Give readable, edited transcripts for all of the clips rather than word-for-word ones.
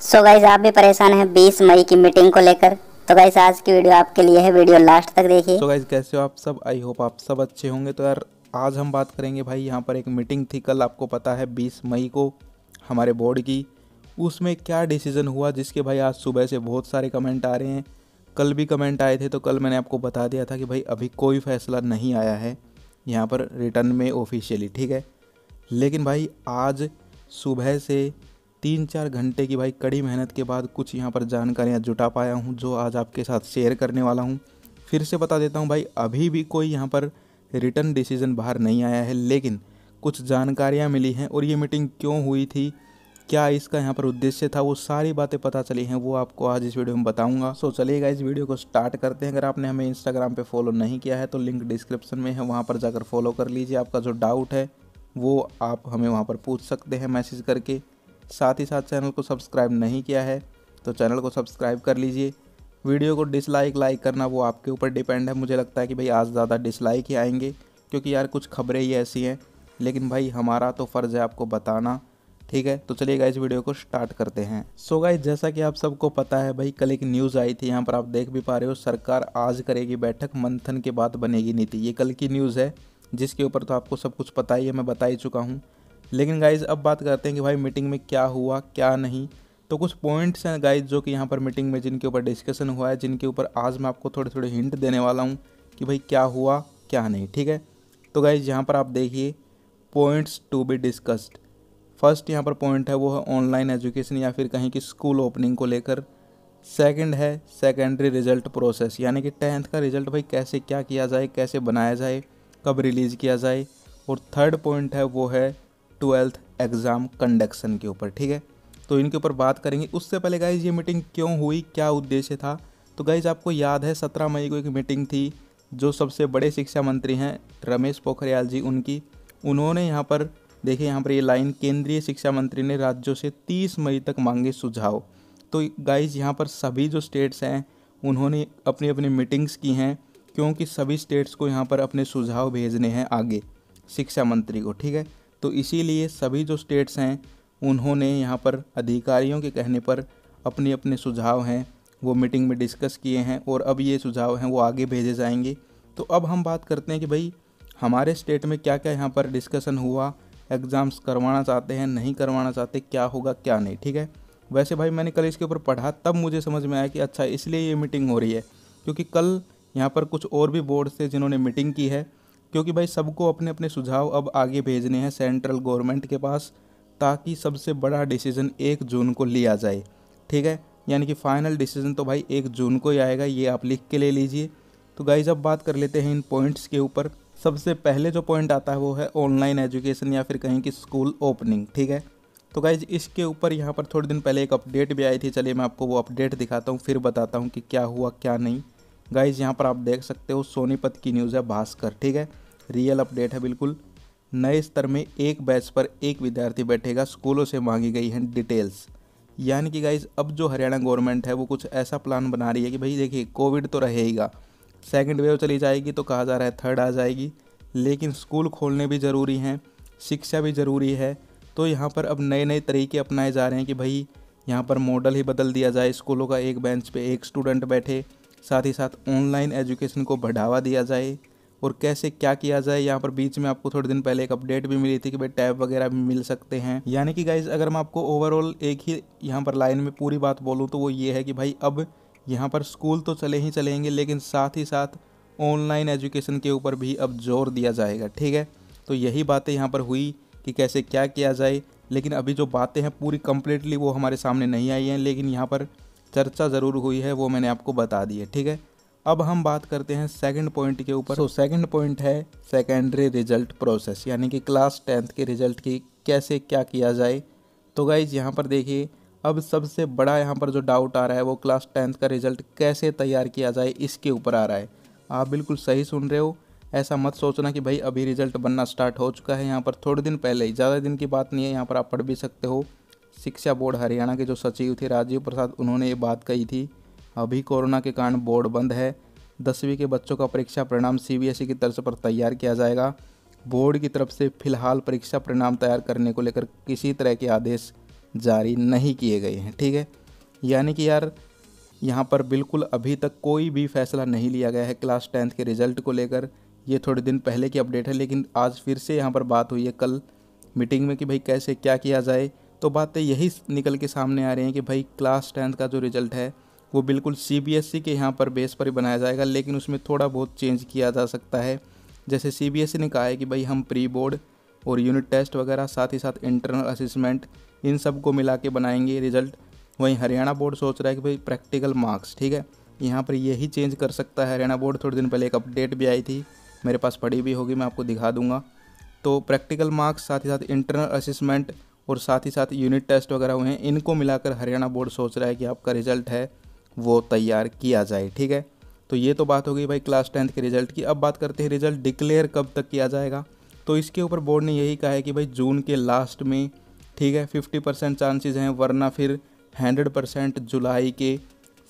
So guys आप भी परेशान हैं 20 मई की मीटिंग को लेकर। तो गाइज आज की वीडियो आपके लिए है, वीडियो लास्ट तक देखिए। सो गाइज कैसे हो आप सब। आई होप आप सब अच्छे होंगे। तो यार आज हम बात करेंगे भाई, यहाँ पर एक मीटिंग थी कल, आपको पता है 20 मई को हमारे बोर्ड की। उसमें क्या डिसीज़न हुआ जिसके भाई आज सुबह से बहुत सारे कमेंट आ रहे हैं। कल भी कमेंट आए थे, तो कल मैंने आपको बता दिया था कि भाई अभी कोई फैसला नहीं आया है यहाँ पर रिटर्न में ऑफिशियली, ठीक है। लेकिन भाई आज सुबह से 3-4 घंटे की भाई कड़ी मेहनत के बाद कुछ यहाँ पर जानकारियाँ जुटा पाया हूँ, जो आज आपके साथ शेयर करने वाला हूँ। फिर से बता देता हूँ भाई, अभी भी कोई यहाँ पर रिटर्न डिसीजन बाहर नहीं आया है, लेकिन कुछ जानकारियाँ मिली हैं। और ये मीटिंग क्यों हुई थी, क्या इसका यहाँ पर उद्देश्य था, वो सारी बातें पता चली हैं, वो आपको आज इस वीडियो में बताऊंगा। सो चलिएगा इस वीडियो को स्टार्ट करते हैं। अगर आपने हमें इंस्टाग्राम पे फॉलो नहीं किया है तो लिंक डिस्क्रिप्शन में है, वहाँ पर जाकर फॉलो कर लीजिए। आपका जो डाउट है वो आप हमें वहाँ पर पूछ सकते हैं मैसेज करके। साथ ही साथ चैनल को सब्सक्राइब नहीं किया है तो चैनल को सब्सक्राइब कर लीजिए। वीडियो को डिसलाइक लाइक करना वो आपके ऊपर डिपेंड है। मुझे लगता है कि भाई आज ज़्यादा डिसलाइक ही आएंगे, क्योंकि यार कुछ खबरें ही ऐसी हैं, लेकिन भाई हमारा तो फ़र्ज़ है आपको बताना, ठीक है। तो चलिए गाइस वीडियो को स्टार्ट करते हैं। सो गाइस जैसा कि आप सबको पता है भाई, कल एक न्यूज़ आई थी, यहाँ पर आप देख भी पा रहे हो, सरकार आज करेगी बैठक, मंथन के बाद बनेगी नीति। ये कल की न्यूज़ है, जिसके ऊपर तो आपको सब कुछ पता ही है, मैं बता ही चुका हूँ। लेकिन गाइज अब बात करते हैं कि भाई मीटिंग में क्या हुआ क्या नहीं। तो कुछ पॉइंट्स हैं गाइज जो कि यहाँ पर मीटिंग में जिनके ऊपर डिस्कशन हुआ है, जिनके ऊपर आज मैं आपको थोड़े थोड़े हिंट देने वाला हूँ कि भाई क्या हुआ क्या नहीं, ठीक है। तो गाइज यहाँ पर आप देखिए points to be discussed. First यहाँ पर पॉइंट है वो है ऑनलाइन एजुकेशन या फिर कहीं की स्कूल ओपनिंग को लेकर। सेकंड है सेकेंडरी रिजल्ट प्रोसेस, यानी कि 10th का रिजल्ट भाई कैसे क्या किया जाए, कैसे बनाया जाए, कब रिलीज़ किया जाए। और थर्ड पॉइंट है वो है 12th एग्ज़ाम कंडक्शन के ऊपर, ठीक है। तो इनके ऊपर बात करेंगे। उससे पहले गाइज ये मीटिंग क्यों हुई, क्या उद्देश्य था। तो गाइज आपको याद है 17 मई को एक मीटिंग थी, जो सबसे बड़े शिक्षा मंत्री हैं रमेश पोखरियाल जी, उन्होंने यहाँ पर देखिए, यहाँ पर ये लाइन, केंद्रीय शिक्षा मंत्री ने राज्यों से 30 मई तक मांगे सुझाव। तो गाइज यहाँ पर सभी जो स्टेट्स हैं उन्होंने अपनी अपनी मीटिंग्स की हैं, क्योंकि सभी स्टेट्स को यहाँ पर अपने सुझाव भेजने हैं आगे शिक्षा मंत्री को, ठीक है। तो इसीलिए सभी जो स्टेट्स हैं उन्होंने यहाँ पर अधिकारियों के कहने पर अपने अपने सुझाव हैं वो मीटिंग में डिस्कस किए हैं, और अब ये सुझाव हैं वो आगे भेजे जाएंगे। तो अब हम बात करते हैं कि भाई हमारे स्टेट में क्या क्या यहाँ पर डिस्कशन हुआ, एग्ज़ाम्स करवाना चाहते हैं नहीं करवाना चाहते, क्या होगा क्या नहीं, ठीक है। वैसे भाई मैंने कल इसके ऊपर पढ़ा, तब मुझे समझ में आया कि अच्छा इसलिए ये मीटिंग हो रही है, क्योंकि कल यहाँ पर कुछ और भी बोर्ड से जिन्होंने मीटिंग की है, क्योंकि भाई सबको अपने अपने सुझाव अब आगे भेजने हैं सेंट्रल गवर्नमेंट के पास, ताकि सबसे बड़ा डिसीजन 1 जून को लिया जाए, ठीक है। यानी कि फाइनल डिसीजन तो भाई 1 जून को ही आएगा, ये आप लिख के ले लीजिए। तो गाइज अब बात कर लेते हैं इन पॉइंट्स के ऊपर। सबसे पहले जो पॉइंट आता है वो है ऑनलाइन एजुकेशन या फिर कहीं की स्कूल ओपनिंग, ठीक है। तो गाइज इसके ऊपर यहाँ पर थोड़े दिन पहले एक अपडेट भी आई थी, चलिए मैं आपको वो अपडेट दिखाता हूँ, फिर बताता हूँ कि क्या हुआ क्या नहीं। गाइज यहाँ पर आप देख सकते हो सोनीपत की न्यूज़ है, भास्कर, ठीक है, रियल अपडेट है बिल्कुल। नए स्तर में एक बैच पर एक विद्यार्थी बैठेगा, स्कूलों से मांगी गई हैं डिटेल्स। यानी कि गाइज अब जो हरियाणा गवर्नमेंट है वो कुछ ऐसा प्लान बना रही है कि भाई देखिए कोविड तो रहेगा, सेकंड वेव चली जाएगी तो कहा जा रहा है थर्ड आ जाएगी, लेकिन स्कूल खोलने भी ज़रूरी हैं, शिक्षा भी ज़रूरी है। तो यहाँ पर अब नए नए तरीके अपनाए जा रहे हैं कि भाई यहाँ पर मॉडल ही बदल दिया जाए, स्कूलों का एक बेंच पे एक स्टूडेंट बैठे, साथ ही साथ ऑनलाइन एजुकेशन को बढ़ावा दिया जाए। और कैसे क्या किया जाए, यहाँ पर बीच में आपको थोड़े दिन पहले एक अपडेट भी मिली थी कि भाई टैब वगैरह भी मिल सकते हैं। यानी कि गाइज अगर मैं आपको ओवरऑल एक ही यहाँ पर लाइन में पूरी बात बोलूँ तो वो ये है कि भाई अब यहाँ पर स्कूल तो चले ही चलेंगे, लेकिन साथ ही साथ ऑनलाइन एजुकेशन के ऊपर भी अब जोर दिया जाएगा, ठीक है। तो यही बातें यहाँ पर हुई कि कैसे क्या किया जाए, लेकिन अभी जो बातें हैं पूरी कंप्लीटली वो हमारे सामने नहीं आई हैं, लेकिन यहाँ पर चर्चा ज़रूर हुई है, वो मैंने आपको बता दी है, ठीक है। अब हम बात करते हैं सेकंड पॉइंट के ऊपर। सेकंड पॉइंट है सेकेंडरी रिजल्ट प्रोसेस, यानी कि क्लास 10th के रिजल्ट की कैसे क्या किया जाए। तो गाइज यहाँ पर देखिए, अब सबसे बड़ा यहाँ पर जो डाउट आ रहा है वो क्लास 10th का रिजल्ट कैसे तैयार किया जाए, इसके ऊपर आ रहा है। आप बिल्कुल सही सुन रहे हो, ऐसा मत सोचना कि भाई अभी रिजल्ट बनना स्टार्ट हो चुका है। यहाँ पर थोड़े दिन पहले ही, ज़्यादा दिन की बात नहीं है, यहाँ पर आप पढ़ भी सकते हो, शिक्षा बोर्ड हरियाणा के जो सचिव थे राजीव प्रसाद, उन्होंने ये बात कही थी। अभी कोरोना के कारण बोर्ड बंद है, 10वीं के बच्चों का परीक्षा परिणाम CBSE की तर्ज पर तैयार किया जाएगा। बोर्ड की तरफ से फिलहाल परीक्षा परिणाम तैयार करने को लेकर किसी तरह के आदेश जारी नहीं किए गए हैं। ठीक है, यानी कि यार यहाँ पर बिल्कुल अभी तक कोई भी फैसला नहीं लिया गया है क्लास 10th के रिज़ल्ट को लेकर। ये थोड़े दिन पहले की अपडेट है, लेकिन आज फिर से यहाँ पर बात हुई है कल मीटिंग में कि भाई कैसे क्या किया जाए। तो बातें यही निकल के सामने आ रही हैं कि भाई क्लास 10th का जो रिज़ल्ट है वो बिल्कुल CBSE के यहाँ पर बेस पर ही बनाया जाएगा, लेकिन उसमें थोड़ा बहुत चेंज किया जा सकता है। जैसे CBSE ने कहा है कि भाई हम प्री बोर्ड और यूनिट टेस्ट वगैरह, साथ ही साथ इंटरनल असेसमेंट, इन सब को मिला के बनाएंगे रिज़ल्ट। वहीं हरियाणा बोर्ड सोच रहा है कि भाई प्रैक्टिकल मार्क्स, ठीक है, यहाँ पर यही चेंज कर सकता है हरियाणा बोर्ड। थोड़े दिन पहले एक अपडेट भी आई थी, मेरे पास पड़ी भी होगी, मैं आपको दिखा दूंगा। तो प्रैक्टिकल मार्क्स, साथ ही साथ इंटरनल असेसमेंट और साथ ही साथ यूनिट टेस्ट वगैरह हुए हैं, इनको मिलाकर हरियाणा बोर्ड सोच रहा है कि आपका रिज़ल्ट है वो तैयार किया जाए। ठीक है, तो ये तो बात हो गई भाई क्लास 10th के रिज़ल्ट की। अब बात करते हैं रिज़ल्ट डिक्लेयर कब तक किया जाएगा। तो इसके ऊपर बोर्ड ने यही कहा है कि भाई जून के लास्ट में, ठीक है, 50% चांसेस हैं, वरना फिर 100% जुलाई के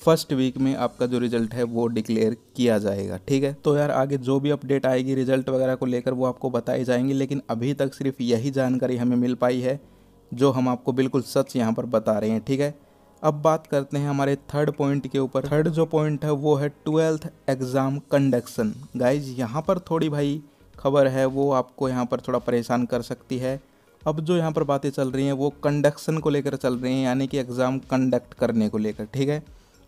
फर्स्ट वीक में आपका जो रिज़ल्ट है वो डिक्लेयर किया जाएगा। ठीक है, तो यार आगे जो भी अपडेट आएगी रिज़ल्ट वगैरह को लेकर वो आपको बताई जाएंगी, लेकिन अभी तक सिर्फ यही जानकारी हमें मिल पाई है जो हम आपको बिल्कुल सच यहाँ पर बता रहे हैं। ठीक है, अब बात करते हैं हमारे थर्ड पॉइंट के ऊपर। थर्ड जो पॉइंट है वो है 12th एग्ज़ाम कंडक्शन। गाइज यहाँ पर थोड़ी भाई खबर है वो आपको यहाँ पर थोड़ा परेशान कर सकती है। अब जो यहाँ पर बातें चल रही हैं वो कंडक्शन को लेकर चल रही हैं, यानी कि एग्ज़ाम कंडक्ट करने को लेकर। ठीक है,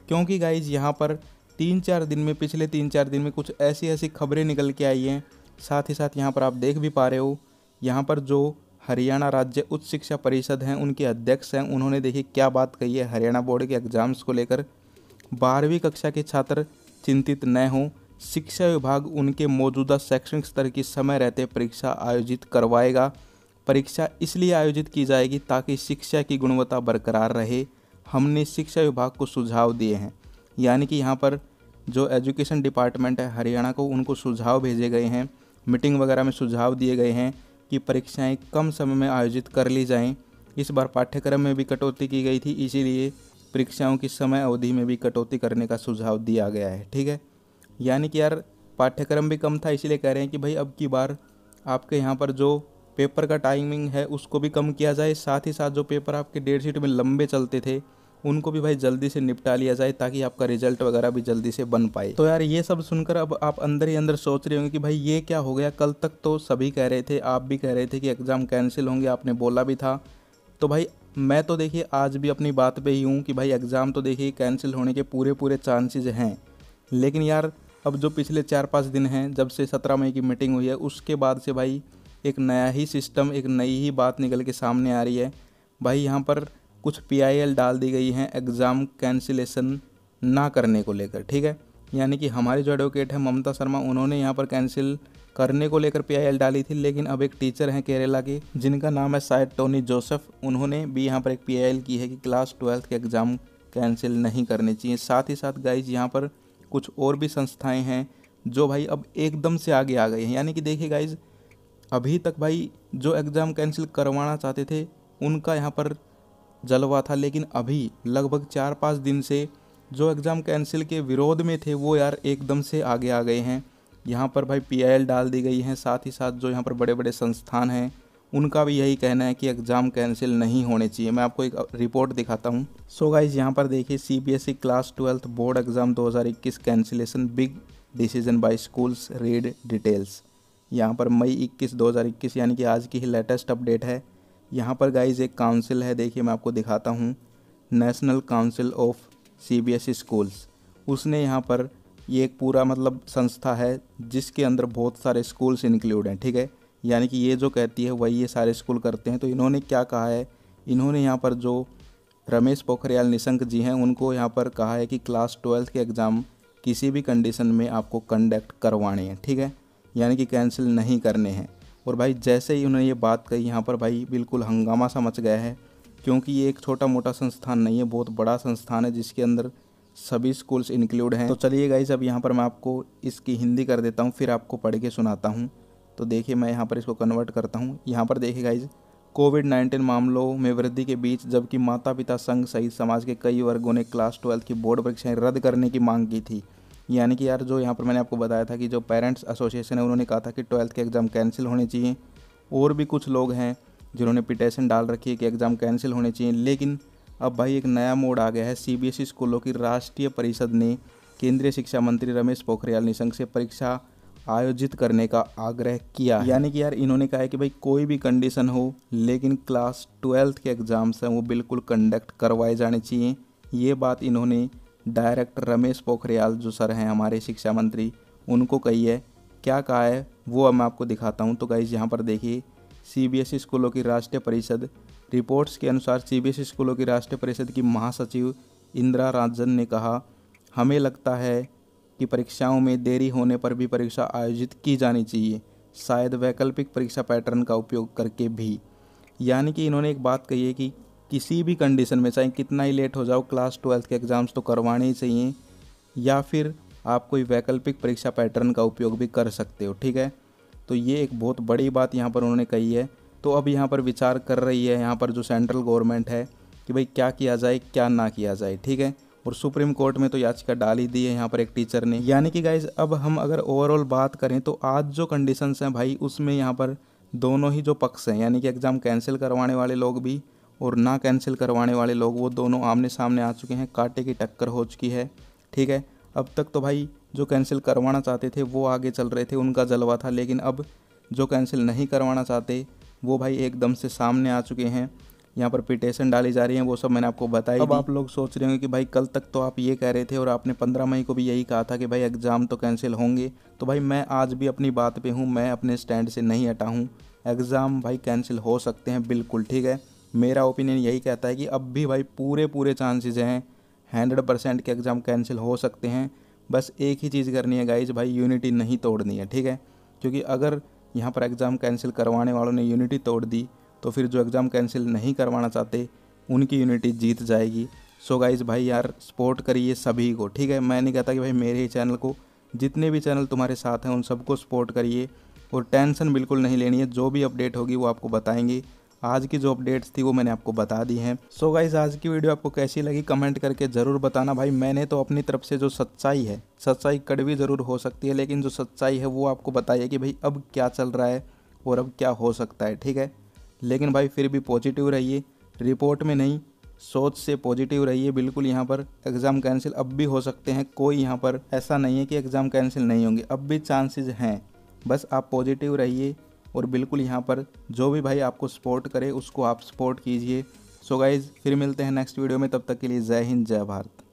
क्योंकि गाइज यहाँ पर 3-4 दिन में, पिछले 3-4 दिन में कुछ ऐसी ऐसी खबरें निकल के आई हैं। साथ ही साथ यहाँ पर आप देख भी पा रहे हो, यहाँ पर जो हरियाणा राज्य उच्च शिक्षा परिषद हैं उनके अध्यक्ष हैं, उन्होंने देखिए क्या बात कही है हरियाणा बोर्ड के एग्ज़ाम्स को लेकर। 12वीं कक्षा के छात्र चिंतित न हों, शिक्षा विभाग उनके मौजूदा शैक्षणिक स्तर की समय रहते परीक्षा आयोजित करवाएगा। परीक्षा इसलिए आयोजित की जाएगी ताकि शिक्षा की गुणवत्ता बरकरार रहे। हमने शिक्षा विभाग को सुझाव दिए हैं, यानी कि यहाँ पर जो एजुकेशन डिपार्टमेंट है हरियाणा को, उनको सुझाव भेजे गए हैं, मीटिंग वगैरह में सुझाव दिए गए हैं कि परीक्षाएं कम समय में आयोजित कर ली जाएं। इस बार पाठ्यक्रम में भी कटौती की गई थी, इसीलिए परीक्षाओं की समय अवधि में भी कटौती करने का सुझाव दिया गया है। ठीक है, यानी कि यार पाठ्यक्रम भी कम था, इसलिए कह रहे हैं कि भाई अब की बार आपके यहाँ पर जो पेपर का टाइमिंग है उसको भी कम किया जाए। साथ ही साथ जो पेपर आपके डेढ़ शीट में लंबे चलते थे उनको भी भाई जल्दी से निपटा लिया जाए, ताकि आपका रिजल्ट वगैरह भी जल्दी से बन पाए। तो यार ये सब सुनकर अब आप अंदर ही अंदर सोच रहे होंगे कि भाई ये क्या हो गया। कल तक तो सभी कह रहे थे, आप भी कह रहे थे कि एग्ज़ाम कैंसिल होंगे, आपने बोला भी था। तो भाई मैं तो देखिए आज भी अपनी बात पे ही हूँ कि भाई एग्ज़ाम तो देखिए कैंसिल होने के पूरे चांसेस हैं। लेकिन यार अब जो पिछले 4-5 दिन हैं, जब से 17 मई की मीटिंग हुई है, उसके बाद से भाई एक नया ही सिस्टम, एक नई ही बात निकल के सामने आ रही है। भाई यहाँ पर कुछ PIL डाल दी गई हैं एग्ज़ाम कैंसिलेशन ना करने को लेकर। ठीक है, यानी कि हमारी जो एडवोकेट है ममता शर्मा, उन्होंने यहाँ पर कैंसिल करने को लेकर PIL डाली थी। लेकिन अब एक टीचर हैं केरला के, जिनका नाम है शायद टोनी जोसेफ, उन्होंने भी यहाँ पर एक PIL की है कि क्लास 12th के एग्ज़ाम कैंसिल नहीं करने चाहिए। साथ ही साथ गाइज यहाँ पर कुछ और भी संस्थाएँ हैं जो भाई अब एकदम से आगे आ गई हैं। यानी कि देखिए गाइज, अभी तक भाई जो एग्ज़ाम कैंसिल करवाना चाहते थे उनका यहाँ पर जलवा था, लेकिन अभी लगभग 4-5 दिन से जो एग्ज़ाम कैंसिल के विरोध में थे वो यार एकदम से आगे आ गए हैं। यहाँ पर भाई PIL डाल दी गई हैं। साथ ही साथ जो यहाँ पर बड़े बड़े संस्थान हैं उनका भी यही कहना है कि एग्ज़ाम कैंसिल नहीं होने चाहिए। मैं आपको एक रिपोर्ट दिखाता हूँ। सो गाइज यहाँ पर देखिए, CBSE class 12th board exam 2021 cancellation, big decision by schools, read details. यहाँ पर मई 21, 2021 यानी कि आज की ही लेटेस्ट अपडेट है। यहाँ पर गाइज एक काउंसिल है, देखिए मैं आपको दिखाता हूँ, national council of CBSE schools. उसने यहाँ पर ये एक पूरा मतलब संस्था है जिसके अंदर बहुत सारे स्कूल्स इंक्लूड हैं। ठीक है, यानी कि ये जो कहती है वही ये सारे स्कूल करते हैं। तो इन्होंने क्या कहा है, इन्होंने यहाँ पर जो रमेश पोखरियाल निशंक जी हैं उनको यहाँ पर कहा है कि क्लास 12th के एग्ज़ाम किसी भी कंडीशन में आपको कंडक्ट करवाने हैं। ठीक है, यानी कि कैंसिल नहीं करने हैं। और भाई जैसे ही उन्होंने ये बात कही, यहाँ पर भाई बिल्कुल हंगामा सा मच गया है, क्योंकि ये एक छोटा मोटा संस्थान नहीं है, बहुत बड़ा संस्थान है जिसके अंदर सभी स्कूल्स इंक्लूड हैं। तो चलिए गाइस, अब यहाँ पर मैं आपको इसकी हिंदी कर देता हूँ, फिर आपको पढ़ के सुनाता हूँ। तो देखिए मैं यहाँ पर इसको कन्वर्ट करता हूँ। यहाँ पर देखिए गाइस, कोविड-19 मामलों में वृद्धि के बीच जबकि माता पिता संघ सहित समाज के कई वर्गों ने क्लास 12th की बोर्ड परीक्षाएं रद्द करने की मांग की थी। यानी कि यार जो यहाँ पर मैंने आपको बताया था कि जो पेरेंट्स एसोसिएशन है उन्होंने कहा था कि 12th के एग्ज़ाम कैंसिल होने चाहिए। और भी कुछ लोग हैं जिन्होंने पिटीशन डाल रखी है कि एग्ज़ाम कैंसिल होने चाहिए। लेकिन अब भाई एक नया मोड़ आ गया है। सीबीएसई स्कूलों की राष्ट्रीय परिषद ने केंद्रीय शिक्षा मंत्री रमेश पोखरियाल निशंक से परीक्षा आयोजित करने का आग्रह किया है। यानी कि यार इन्होंने कहा है कि भाई कोई भी कंडीशन हो, लेकिन क्लास 12th के एग्ज़ाम्स हैं वो बिल्कुल कंडक्ट करवाए जाने चाहिए। ये बात इन्होंने डायरेक्ट रमेश पोखरियाल जो सर हैं हमारे शिक्षा मंत्री, उनको कही है। क्या कहा है वो अब मैं आपको दिखाता हूँ। तो गाइज़ यहाँ पर देखिए, सीबीएसई स्कूलों की राष्ट्रीय परिषद रिपोर्ट्स के अनुसार सीबीएसई स्कूलों की राष्ट्रीय परिषद की महासचिव इंदिरा राजन ने कहा, हमें लगता है कि परीक्षाओं में देरी होने पर भी परीक्षा आयोजित की जानी चाहिए, शायद वैकल्पिक परीक्षा पैटर्न का उपयोग करके भी। यानी कि इन्होंने एक बात कही है कि किसी भी कंडीशन में चाहे कितना ही लेट हो जाओ, क्लास 12th के एग्ज़ाम्स तो करवाने ही चाहिए, या फिर आप कोई वैकल्पिक परीक्षा पैटर्न का उपयोग भी कर सकते हो। ठीक है, तो ये एक बहुत बड़ी बात यहाँ पर उन्होंने कही है। तो अब यहाँ पर विचार कर रही है यहाँ पर जो सेंट्रल गवर्नमेंट है कि भाई क्या किया जाए क्या ना किया जाए। ठीक है, और सुप्रीम कोर्ट में तो याचिका डाल ही दी है यहाँ पर एक टीचर ने। यानी कि गाइज अब हम अगर ओवरऑल बात करें तो आज जो कंडीशंस हैं भाई, उसमें यहाँ पर दोनों ही जो पक्ष हैं, यानी कि एग्ज़ाम कैंसिल करवाने वाले लोग भी और ना कैंसिल करवाने वाले लोग, वो दोनों आमने सामने आ चुके हैं। कांटे की टक्कर हो चुकी है। ठीक है, अब तक तो भाई जो कैंसिल करवाना चाहते थे वो आगे चल रहे थे, उनका जलवा था। लेकिन अब जो कैंसिल नहीं करवाना चाहते वो भाई एकदम से सामने आ चुके हैं। यहाँ पर पिटीशन डाली जा रही है, वो सब मैंने आपको बताई। अब आप लोग सोच रहे होंगे कि भाई कल तक तो आप ये कह रहे थे और आपने 15 मई को भी यही कहा था कि भाई एग्ज़ाम तो कैंसिल होंगे। तो भाई मैं आज भी अपनी बात पे हूँ, मैं अपने स्टैंड से नहीं हटा हूँ। एग्ज़ाम भाई कैंसिल हो सकते हैं बिल्कुल। ठीक है, मेरा ओपिनियन यही कहता है कि अब भी भाई पूरे चांसेस हैं 100% के एग्ज़ाम कैंसिल हो सकते हैं। बस एक ही चीज़ करनी है गाइज, भाई यूनिटी नहीं तोड़नी है। ठीक है, क्योंकि अगर यहाँ पर एग्ज़ाम कैंसिल करवाने वालों ने यूनिटी तोड़ दी तो फिर जो एग्ज़ाम कैंसिल नहीं करवाना चाहते उनकी यूनिटी जीत जाएगी। सो गाइज भाई यार सपोर्ट करिए सभी को। ठीक है, मैं नहीं कहता कि भाई मेरे ही चैनल को, जितने भी चैनल तुम्हारे साथ हैं उन सबको सपोर्ट करिए और टेंशन बिल्कुल नहीं लेनी है। जो भी अपडेट होगी वो आपको बताएंगे। आज की जो अपडेट्स थी वो मैंने आपको बता दी हैं। सो गाइज आज की वीडियो आपको कैसी लगी कमेंट करके ज़रूर बताना। भाई मैंने तो अपनी तरफ से जो सच्चाई है, सच्चाई कड़वी ज़रूर हो सकती है, लेकिन जो सच्चाई है वो आपको बताइए कि भाई अब क्या चल रहा है और अब क्या हो सकता है। ठीक है, लेकिन भाई फिर भी पॉजिटिव रहिए, रिपोर्ट में नहीं सोच से पॉजिटिव रहिए। बिल्कुल यहाँ पर एग्ज़ाम कैंसिल अब भी हो सकते हैं, कोई यहाँ पर ऐसा नहीं है कि एग्ज़ाम कैंसिल नहीं होंगे, अब भी चांसेस हैं। बस आप पॉजिटिव रहिए और बिल्कुल यहाँ पर जो भी भाई आपको सपोर्ट करे उसको आप सपोर्ट कीजिए। सो गाइज़ फिर मिलते हैं नेक्स्ट वीडियो में, तब तक के लिए जय हिंद जय भारत।